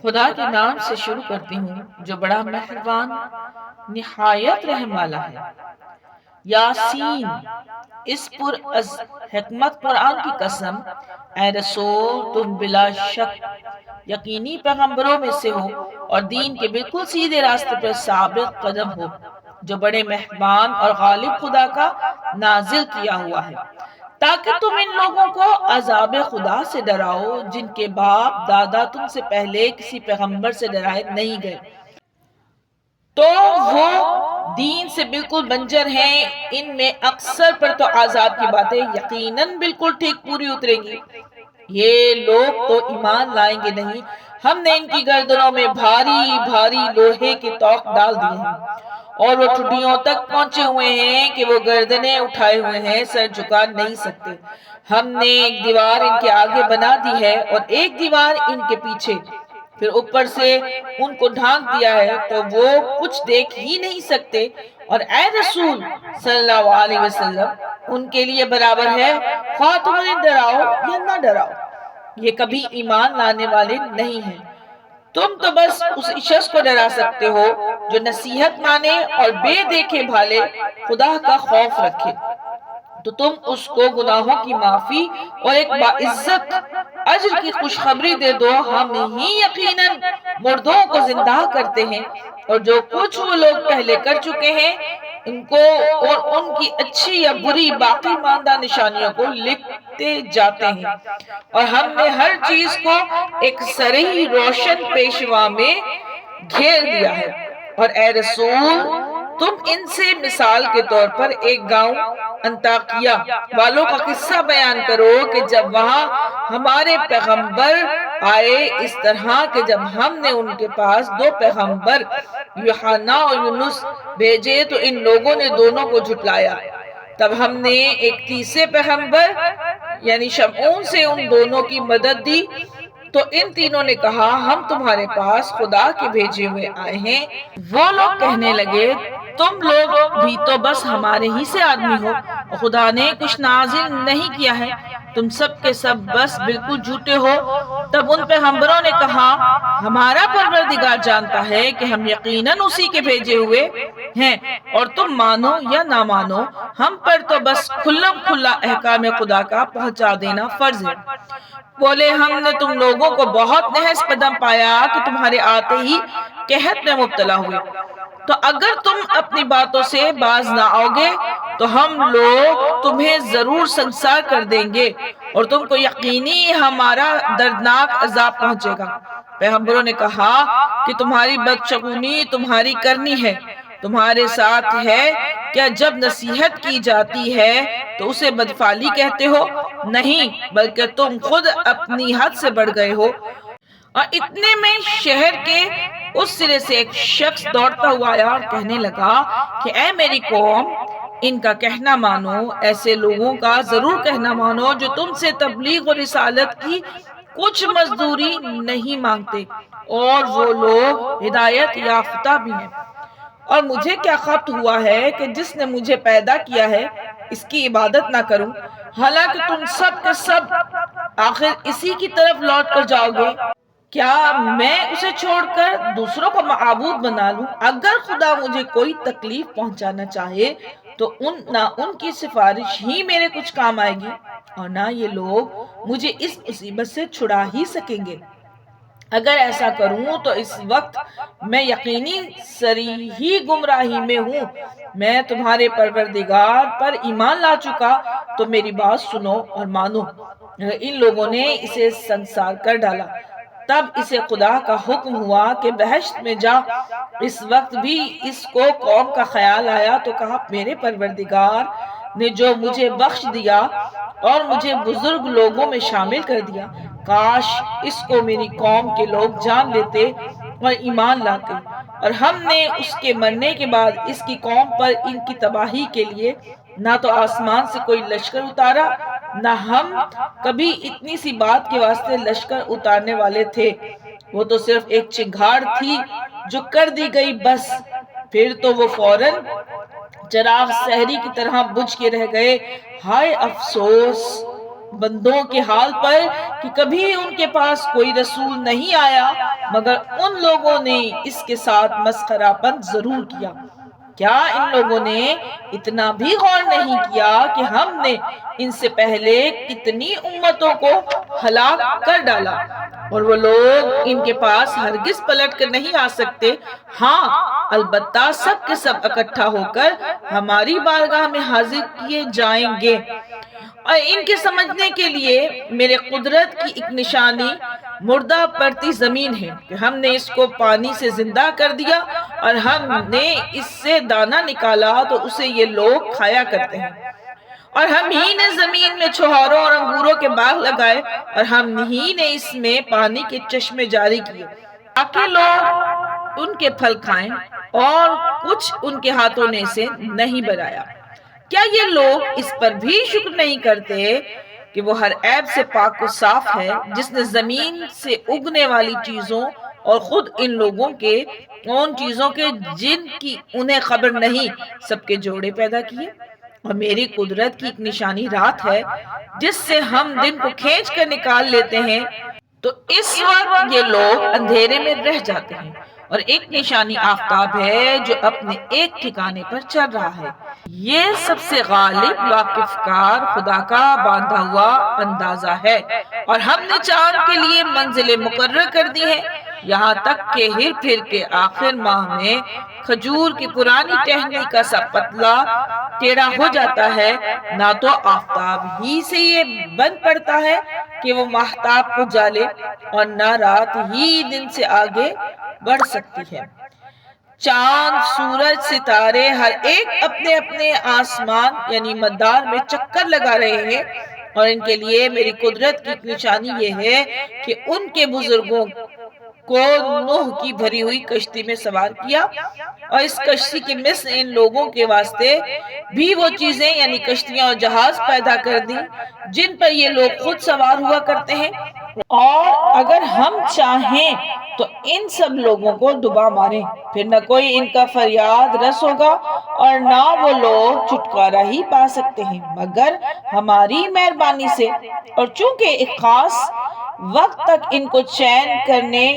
خدا کے نام سے شروع کرتی ہوں جو بڑا مہربان نہایت رحم والا ہے۔ یاسین، اس پر از حکمت قرآن کی قسم، اے رسول تم بلا شک یقینی پیغمبروں میں سے ہو اور دین کے بالکل سیدھے راستے پر ثابت قدم ہو، جو بڑے مہربان اور غالب خدا کا نازل کیا ہوا ہے، تاکہ تم ان لوگوں کو عذاب خدا سے ڈراؤ جن کے باپ دادا تم سے پہلے کسی پیغمبر سے ڈرائے نہیں گئے، تو وہ دین سے بالکل بنجر ہیں۔ ان میں اکثر پر تو عذاب کی باتیں یقیناً بالکل ٹھیک پوری اترے گی۔ یہ لوگ تو ایمان لائیں گے نہیں، ہم نے ان کی گردنوں میں بھاری بھاری لوہے کے توق ڈال دیے ہیں، اور وہ ٹھڈیوں تک پہنچے ہوئے ہیں کہ وہ گردنیں اٹھائے ہوئے ہیں، سر جھکا نہیں سکتے۔ ہم نے ایک دیوار ان کے آگے بنا دی ہے اور ایک دیوار ان کے پیچھے، پھر اوپر سے ان کو ڈھانک دیا ہے تو وہ کچھ دیکھ ہی نہیں سکتے، اور اے رسول صلی اللہ علیہ وسلم ان کے لیے برابر ہے خواہ تم انہیں ڈراؤ یا نہ ڈراؤ، یہ کبھی ایمان لانے والے نہیں ہیں۔ تم تو بس اس شخص کو ڈرا سکتے ہو جو نصیحت مانے اور بے دیکھے بھالے خدا کا خوف رکھے، تو تم اس کو گناہوں کی معافی اور ایک باعزت اجر کی خوشخبری دے دو۔ ہم ہی یقیناً مردوں کو زندہ کرتے ہیں، اور جو کچھ وہ لوگ پہلے کر چکے ہیں ان کو اور ان کی اچھی یا بری باقی ماندہ نشانیوں کو لکھتے جاتے ہیں، اور ہم نے ہر چیز کو ایک صریح روشن پیشوا میں گھیر دیا ہے۔ اور اے رسول تم ان سے مثال کے طور پر ایک گاؤں انطاکیہ والوں کا قصہ بیان کرو کہ جب وہاں ہمارے پیغمبر آئے، اس طرح کہ جب ہم نے ان کے پاس دو پیغمبر یوحنا اور یونس بھیجے تو ان لوگوں نے دونوں کو جھٹلایا، تب ہم نے ایک تیسرے پیغمبر یعنی شمعون سے ان دونوں کی مدد دی، تو ان تینوں نے کہا ہم تمہارے پاس خدا کے بھیجے ہوئے آئے ہیں۔ وہ لوگ کہنے لگے تم لوگ بھی تو بس ہمارے ہی سے آدمی ہو، خدا نے کچھ نازل نہیں کیا ہے، تم سب کے سب بس بالکل جھوٹے ہو۔ تب ان پیغمبروں نے کہا ہمارا پروردگار جانتا ہے کہ ہم یقیناً اسی کے بھیجے ہوئے ہیں، اور تم مانو یا نہ مانو ہم پر تو بس کھلم کھلا احکام خدا کا پہنچا دینا فرض ہے۔ بولے ہم نے تم لوگوں کو بہت نحس قدم پایا کہ تمہارے آتے ہی قحط میں مبتلا ہوئے، تو اگر تم اپنی باتوں سے باز نہ آؤ گے تو ہم لوگ تمہیں ضرور سنسار کر دیں گے، اور تم کو یقینی ہمارا دردناک عذاب پہنچے گا۔ پیغمبروں نے کہا کہ تمہاری بدشگونی تمہاری کرنی ہے، تمہارے ساتھ ہے کیا جب نصیحت کی جاتی ہے تو اسے بدفعلی کہتے ہو؟ نہیں، بلکہ تم خود اپنی حد سے بڑھ گئے ہو۔ اور اتنے میں شہر کے اس سرے سے ایک شخص دوڑتا ہوا آیا اور کہنے لگا کہ اے میری قوم، ان کا کہنا مانو، ایسے لوگوں کا ضرور کہنا مانو جو تم سے تبلیغ و رسالت کی کچھ مزدوری نہیں مانگتے، اور وہ لوگ ہدایت یافتہ بھی ہیں۔ اور مجھے کیا خبر ہوا ہے کہ جس نے مجھے پیدا کیا ہے اس کی عبادت نہ کروں، حالانکہ تم سب کے سب آخر اسی کی طرف لوٹ کر جاؤ گے۔ کیا میں اسے چھوڑ کر دوسروں کو معبود بنا لوں؟ اگر خدا مجھے کوئی تکلیف پہنچانا چاہے تو نہ ان کی سفارش ہی میرے کچھ کام آئے گی، اور نہ یہ لوگ مجھے اس مصیبت سے چھڑا ہی سکیں گے۔ اگر ایسا کروں تو اس وقت میں یقینی صریح گمراہی میں ہوں۔ میں تمہارے پروردگار پر ایمان لا چکا، تو میری بات سنو اور مانو۔ ان لوگوں نے اسے سنسار کر ڈالا۔ تب اسے خدا کا حکم ہوا کہ بہشت میں جا۔ اس وقت بھی اس کو قوم کا خیال آیا تو کہا میرے پروردگار نے جو مجھے بخش دیا اور مجھے بزرگ لوگوں میں شامل کر دیا، کاش اس کو میری قوم کے لوگ جان لیتے اور ایمان لاتے، اور ہم نے اس کے مرنے کے بعد اس کی قوم پر ان کی تباہی کے لیے نہ تو آسمان سے کوئی لشکر اتارا، نہ ہم کبھی اتنی سی بات کے واسطے لشکر اتارنے والے تھے۔ وہ تو صرف ایک چنگھاڑ تھی جو کر دی گئی بس، پھر تو وہ فوراً چراغ سحری کی طرح بجھ کے رہ گئے۔ ہائے افسوس! بندوں کے حال پر کہ کبھی ان کے پاس کوئی رسول نہیں آیا مگر ان لوگوں نے اس کے ساتھ مسخرہ پن ضرور کیا۔ کیا ان لوگوں نے اتنا بھی غور نہیں کیا کہ ہم نے ان سے پہلے کتنی امتوں کو ہلاک کر ڈالا اور وہ لوگ ان کے پاس ہرگز پلٹ کر نہیں آ سکتے؟ ہاں البتہ سب کے سب اکٹھا ہو کر ہماری بارگاہ میں حاضر کیے جائیں گے، اور ان کے سمجھنے کے لیے میرے قدرت کی ایک نشانی مردہ پڑتی زمین ہے کہ ہم نے اس کو پانی سے زندہ کر دیا اور ہم نے اس سے دانہ نکالا تو اسے یہ لوگ کھایا کرتے ہیں، اور ہم ہی نے زمین میں چھوہاروں اور انگوروں کے باغ لگائے اور ہم ہی نے اس میں پانی کے چشمے جاری کیے تاکہ لوگ ان کے پھل کھائیں، اور کچھ ان کے ہاتھوں نے اسے نہیں بنایا۔ کیا یہ لوگ اس پر بھی شکر نہیں کرتے کہ وہ ہر عیب سے پاک و صاف ہے، جس نے زمین سے اگنے والی چیزوں اور خود ان لوگوں کے ان چیزوں کے جن کی انہیں خبر نہیں سب کے جوڑے پیدا کیے؟ اور میری قدرت کی ایک نشانی رات ہے جس سے ہم دن کو کھینچ کر نکال لیتے ہیں، تو اس وقت یہ لوگ اندھیرے میں رہ جاتے ہیں، اور ایک نشانی آفتاب ہے جو اپنے ایک ٹھکانے پر چل رہا ہے۔ یہ سب سے غالب واقف کار خدا کا باندھا ہوا اندازہ ہے، اور ہم نے چاند کے لیے منزلیں مقرر کر دی ہیں، یہاں تک کہ ہر پھر کے آخر ماہ میں کھجور کی پرانی ٹہنی کا سا پتلا ٹیڑھا ہو جاتا ہے، نہ تو آفتاب ہی سے یہ بن پڑتا ہے کہ وہ ماہتاب کو جالے، اور نہ رات ہی دن سے آگے بڑھ سکتی ہے۔ چاند، سورج، ستارے ہر ایک اپنے اپنے آسمان یعنی مدار میں چکر لگا رہے ہیں، اور ان کے لیے میری قدرت کی نشانی یہ ہے کہ ان کے بزرگوں کو نوح کی بھری ہوئی کشتی میں سوار کیا، اور اس کشتی کے مثل ان لوگوں کے واسطے بھی وہ چیزیں یعنی کشتیاں اور جہاز پیدا کر دی جن پر یہ لوگ خود سوار ہوا کرتے ہیں، اور اگر ہم چاہیں تو ان سب لوگوں کو ڈبا ماریں، پھر نہ کوئی ان کا فریاد رس ہوگا اور نہ وہ لوگ چھٹکارا ہی پا سکتے ہیں مگر ہماری مہربانی سے، اور چونکہ ایک خاص وقت تک ان کو چین کرنے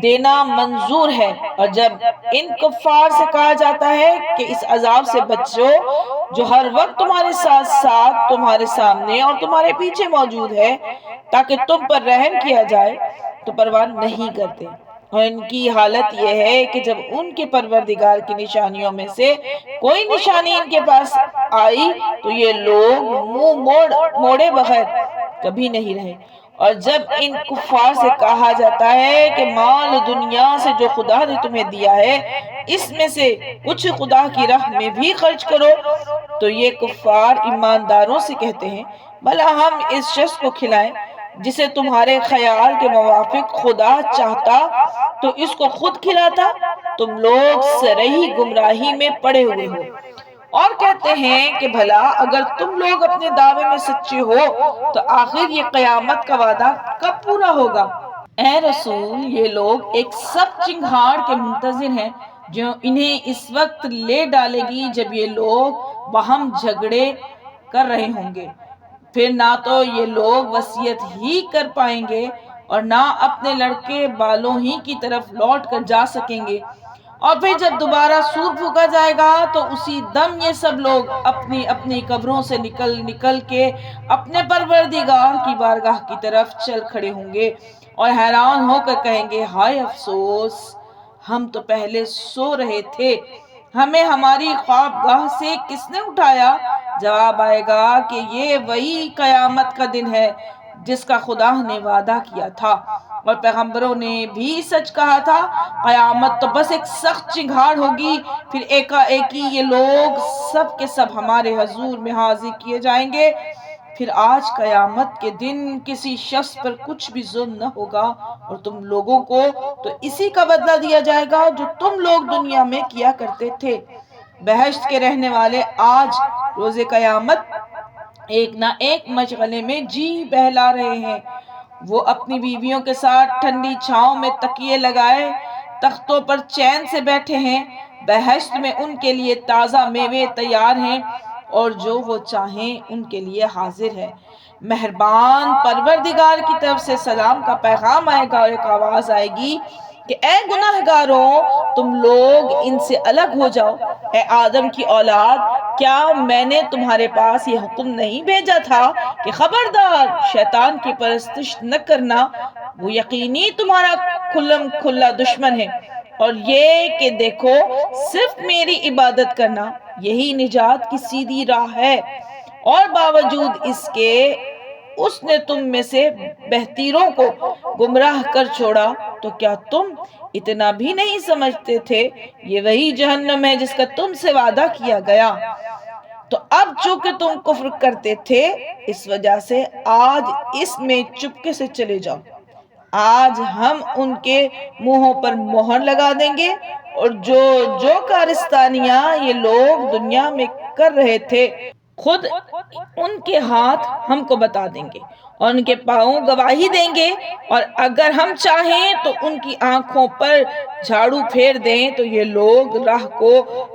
دینا منظور ہے۔ اور جب ان کفار سے کہا جاتا ہے کہ اس عذاب سے بچو جو ہر وقت تمہارے ساتھ ساتھ تمہارے سامنے اور تمہارے پیچھے موجود ہے تاکہ تم پر رحم کیا جائے، تو پرواہ نہیں کرتے، اور ان کی حالت یہ ہے کہ جب ان کے پروردگار کی نشانیوں میں سے کوئی نشانی ان کے پاس آئی تو یہ لوگ منہ موڑے بغیر کبھی نہیں رہے، اور جب ان کفار سے کہا جاتا ہے کہ مال دنیا سے جو خدا نے تمہیں دیا ہے اس میں سے کچھ خدا کی راہ میں بھی خرچ کرو، تو یہ کفار ایمانداروں سے کہتے ہیں بھلا ہم اس شخص کو کھلائیں جسے تمہارے خیال کے موافق خدا چاہتا تو اس کو خود کھلاتا، تم لوگ سرہی گمراہی میں پڑے ہوئے ہو۔ اور کہتے ہیں کہ بھلا اگر تم لوگ اپنے دعوے میں سچے ہو تو آخر یہ قیامت کا وعدہ کب پورا ہوگا؟ اے رسول، یہ لوگ ایک سخت چنگھاڑ کے منتظر ہیں جو انہیں اس وقت لے ڈالے گی جب یہ لوگ باہم جھگڑے کر رہے ہوں گے، پھر نہ تو یہ لوگ وصیت ہی کر پائیں گے اور نہ اپنے لڑکے بالوں ہی کی طرف لوٹ کر جا سکیں گے، اور پھر جب دوبارہ سور پھونکا جائے گا تو اسی دم یہ سب لوگ اپنی اپنی قبروں سے نکل کے اپنے پروردگار کی بارگاہ کی طرف چل کھڑے ہوں گے، اور حیران ہو کر کہیں گے ہائے افسوس، ہم تو پہلے سو رہے تھے، ہمیں ہماری خوابگاہ سے کس نے اٹھایا؟ جواب آئے گا کہ یہ وہی قیامت کا دن ہے جس کا خدا نے وعدہ کیا تھا اور پیغمبروں نے بھی سچ کہا تھا۔ قیامت تو بس ایک سخت چنگھاڑ ہوگی، پھر ایکا ایکی یہ لوگ سب کے سب ہمارے حضور میں حاضر کیے جائیں گے، پھر آج قیامت کے دن کسی شخص پر کچھ بھی ظلم نہ ہوگا، اور تم لوگوں کو تو اسی کا بدلہ دیا جائے گا جو تم لوگ دنیا میں کیا کرتے تھے۔ بہشت کے رہنے والے آج روز قیامت ایک نہ ایک مشغلے میں جی بہلا رہے ہیں، وہ اپنی بیویوں کے ساتھ ٹھنڈی چھاؤں میں تکیے لگائے تختوں پر چین سے بیٹھے ہیں، بہشت میں ان کے لیے تازہ میوے تیار ہیں اور جو وہ چاہیں ان کے لیے حاضر ہے۔ مہربان پروردگار کی طرف سے سلام کا پیغام آئے گا اور ایک آواز آئے گی کہ اے گناہگاروں، تم لوگ ان سے الگ ہو جاؤ۔ اے آدم کی اولاد، کیا میں نے تمہارے پاس یہ حکم نہیں بھیجا تھا کہ خبردار شیطان کی پرستش نہ کرنا، وہ یقینی تمہارا کھلم کھلا دشمن ہے، اور یہ کہ دیکھو صرف میری عبادت کرنا یہی نجات کی سیدھی راہ ہے، اور باوجود اس کے اس نے تم میں سے بہتروں کو گمراہ کر چھوڑا۔ تو کیا تم اتنا بھی نہیں سمجھتے تھے؟ یہ وہی جہنم ہے جس کا تم سے وعدہ کیا گیا۔ تو اب چونکہ تم کفر کرتے تھے، اس وجہ سے آج اس میں چپکے سے چلے جاؤ۔ آج ہم ان کے منہوں پر مہر لگا دیں گے، اور جو کارستانیاں یہ لوگ دنیا میں کر رہے تھے، خود ان کے ہاتھ ہم کو بتا دیں گے اور ان کے پاؤں گواہی دیں گے، اور اگر ہم چاہیں تو ان کی آنکھوں پر جھاڑو پھیر دیں تو یہ لوگ راہ کو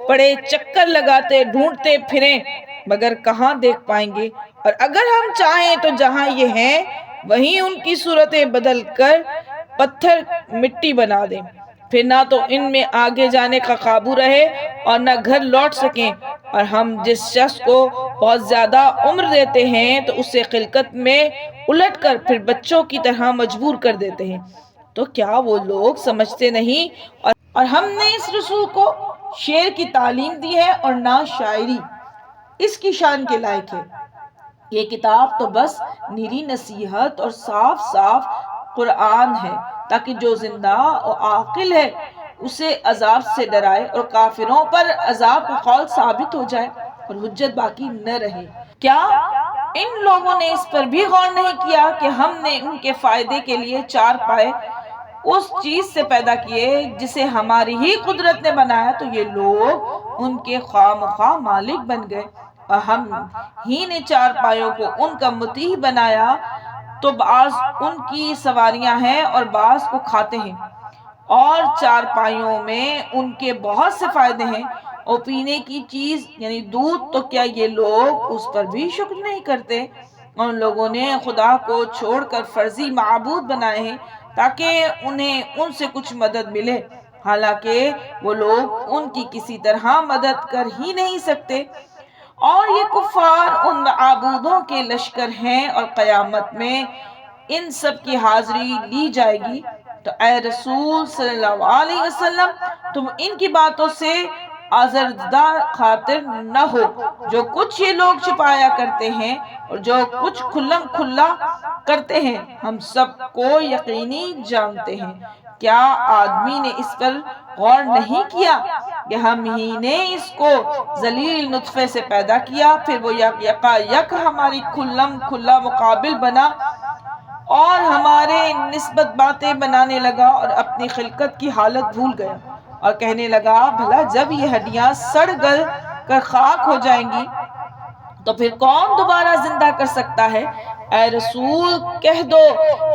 بڑے چکر لگاتے ڈھونڈتے پھریں مگر کہاں دیکھ پائیں گے، اور اگر ہم چاہیں تو جہاں یہ ہیں وہیں ان کی صورتیں بدل کر پتھر مٹی بنا دیں، پھر نہ تو ان میں آگے جانے کا قابو رہے اور نہ گھر لوٹ سکیں۔ اور ہم جس شخص کو بہت زیادہ عمر دیتے ہیں تو اسے خلقت میں الٹ کر پھر بچوں کی طرح مجبور کر دیتے ہیں۔ تو کیا وہ لوگ سمجھتے نہیں؟ اور ہم نے اس رسول کو شعر کی تعلیم دی ہے اور نہ شاعری اس کی شان کے لائق ہے۔ یہ کتاب تو بس نیری نصیحت اور صاف صاف قرآن ہے، تاکہ جو زندہ اور عاقل ہے اسے عذاب سے ڈرائے اور کافروں پر عذاب کا قول ثابت ہو جائے اور حجت باقی نہ رہے۔ کیا ان لوگوں نے اس پر بھی غور نہیں کیا کہ ہم نے ان کے فائدے کے لیے چار پائے اس چیز سے پیدا کیے جسے ہماری ہی قدرت نے بنایا، تو یہ لوگ ان کے خواہ مخواہ مالک بن گئے، اور ہم ہی نے چار پایوں کو ان کا مطیع بنایا، تو بعض ان کی سواریاں ہیں اور بعض کو کھاتے ہیں، اور چار پائیوں میں ان کے بہت سے فائدے ہیں، اور پینے کی چیز یعنی دودھ، تو کیا یہ لوگ اس پر بھی شکر نہیں کرتے؟ ان لوگوں نے خدا کو چھوڑ کر فرضی معبود بنائے ہیں تاکہ انہیں ان سے کچھ مدد ملے، حالانکہ وہ لوگ ان کی کسی طرح مدد کر ہی نہیں سکتے، اور یہ کفار ان معبودوں کے لشکر ہیں، اور قیامت میں ان سب کی حاضری لی جائے گی۔ تو اے رسول صلی اللہ علیہ وسلم، تم ان کی باتوں سے آزردہ خاطر نہ ہو۔ جو کچھ یہ لوگ چھپایا کرتے ہیں اور جو کچھ کھلم کھلا کرتے ہیں، ہم سب کو یقینی جانتے ہیں۔ کیا آدمی نے اس پر غور نہیں کیا کہ ہم ہی نے اس کو ذلیل نطفے سے پیدا کیا، پھر وہ یکا یک ہماری کھلم کھلا مقابل بنا اور ہمارے نسبت باتیں بنانے لگا اور اپنی خلقت کی حالت بھول گیا، اور کہنے لگا بھلا جب یہ ہڈیاں سڑ گل کر خاک ہو جائیں گی تو پھر کون دوبارہ زندہ کر سکتا ہے؟ اے رسول کہہ دو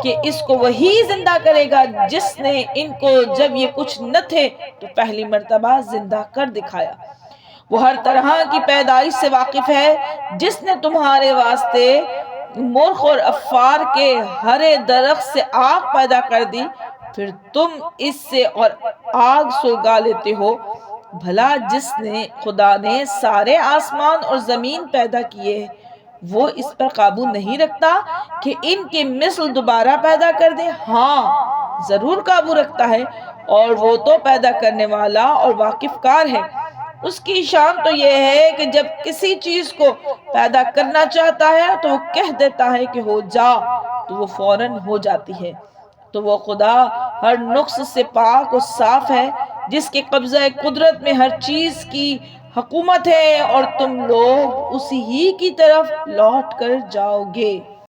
کہ اس کو وہی زندہ کرے گا جس نے ان کو جب یہ کچھ نہ تھے تو پہلی مرتبہ زندہ کر دکھایا۔ وہ ہر طرح کی پیدائش سے واقف ہے، جس نے تمہارے واسطے مرخ اور افار کے ہرے درخت سے آگ پیدا کر دی، پھر تم اس سے اور آگ سلگا لیتے ہو۔ بھلا جس نے خدا نے سارے آسمان اور زمین پیدا کیے، وہ اس پر قابو نہیں رکھتا کہ ان کے مثل دوبارہ پیدا کر دے؟ ہاں ضرور قابو رکھتا ہے، اور وہ تو پیدا کرنے والا اور واقف کار ہے۔ اس کی شان تو یہ ہے کہ جب کسی چیز کو پیدا کرنا چاہتا ہے تو وہ کہہ دیتا ہے کہ ہو جا، تو وہ فوراً ہو جاتی ہے۔ تو وہ خدا ہر نقص سے پاک اور صاف ہے، جس کے قبضہ قدرت میں ہر چیز کی حکومت ہے، اور تم لوگ اسی ہی کی طرف لوٹ کر جاؤ گے۔